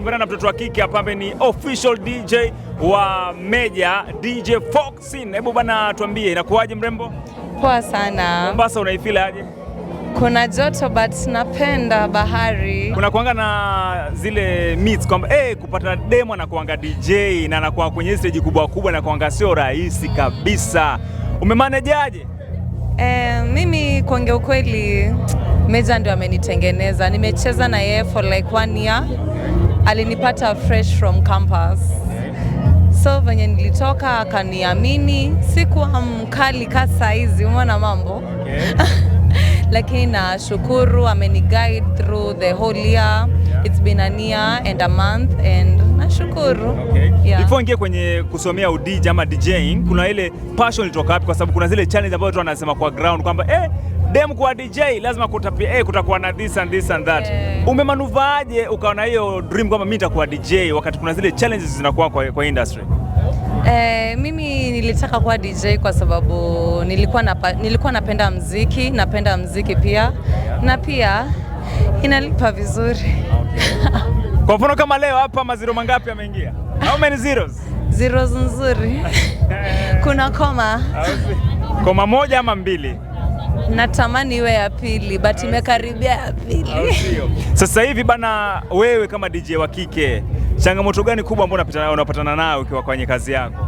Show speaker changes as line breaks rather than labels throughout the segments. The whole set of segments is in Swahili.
tumepatana na mtoto wa kike hapa ambaye ni official DJ wa Meja, DJ Foxy. Hebu bana tuambie inakuaje mrembo?
Poa sana.
Mombasa unaifeel aje?
Kuna joto but napenda bahari.
Kuna kuanga na zile meets kwamba kupata demo na kuanga DJ na anakuwa kwenye stage kubwa kubwa na kuanga sio rahisi kabisa. Umemanejaje?
Mimi kuongea ukweli Meja ndio amenitengeneza. Nimecheza na yeye for like 1 year. Alinipata fresh from campus. So venye nilitoka akaniamini, sikuwa mkali kasa hizi, umeona mambo.
Okay.
Lakini nashukuru ameniguide through the whole year. It's been a year and a month and nashukuru.
Okay.
Yeah.
Before ingie kwenye kusomea udj ama DJing, kuna ile passion ilitoka wapi? Kwa sababu kuna zile challenge ambazo watu wanasema kwa ground kwamba dem kwa DJ lazima kutakuwa na this and this and that. Umemanuvaaje ukaona hiyo dream kwamba mimi nitakuwa DJ wakati kuna zile challenges zinakuwa kwa industry?
Mimi nilitaka kuwa DJ kwa sababu nilikuwa napenda muziki pia na pia inalipa vizuri.
Okay. Kwa mfano kama leo hapa maziro mangapi yameingia? How many zeros?
Zeros nzuri. Kuna koma moja ama 2? Natamani iwe ya pili but imekaribia ya pili.
Sasa hivi bana, wewe kama DJ wa kike, changamoto gani kubwa ambayo unapatana nayo ukiwa kwenye kazi yako?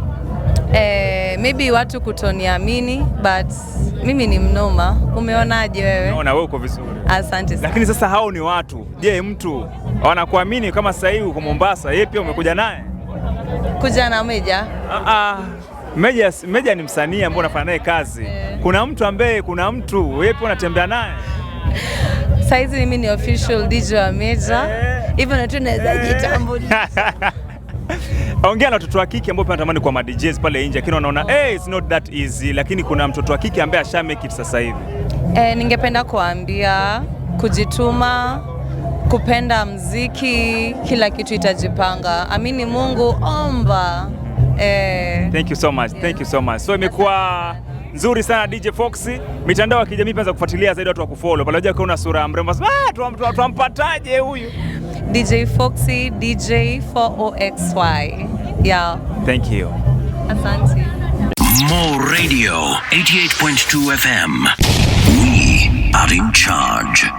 Maybe watu kutoniamini but mimi ni mnoma. Umeonaje wewe?
Naona wewe uko vizuri.
Asante sana.
Lakini sasa hao ni watu. Je, mtu wanakuamini kama sasa hivi uko Mombasa, yeye pia umekuja naye?
Kuja na Meja?
Meja ni msanii ambaye unafanya naye kazi. Kuna mtu wewe pia unatembea naye?
Saizi mimi ni official DJ wa Meja. Hivyo na tunaweza jitambulisha.
Ongea na watoto wa kike ambao pia wanatamani kwa DJs pale nje, lakini wanaona it's not that easy, lakini kuna mtoto wa kike ambaye asha make it sasa hivi.
Ningependa kuambia kujituma, kupenda muziki, kila kitu itajipanga. Amini Mungu, omba.
Thank you so much. Thank you so much. So imekuwa nzuri sana DJ Foxy. Mitandao ya kijamii pia kufuatilia zaidi, watu wa kufollow. Pale unajua kuna sura mrembo. Tuampataje huyu?
DJ Foxy, DJ 4OXY. Yeah.
Thank you.
Asante.
Mo Radio 88.2 FM. We are in charge.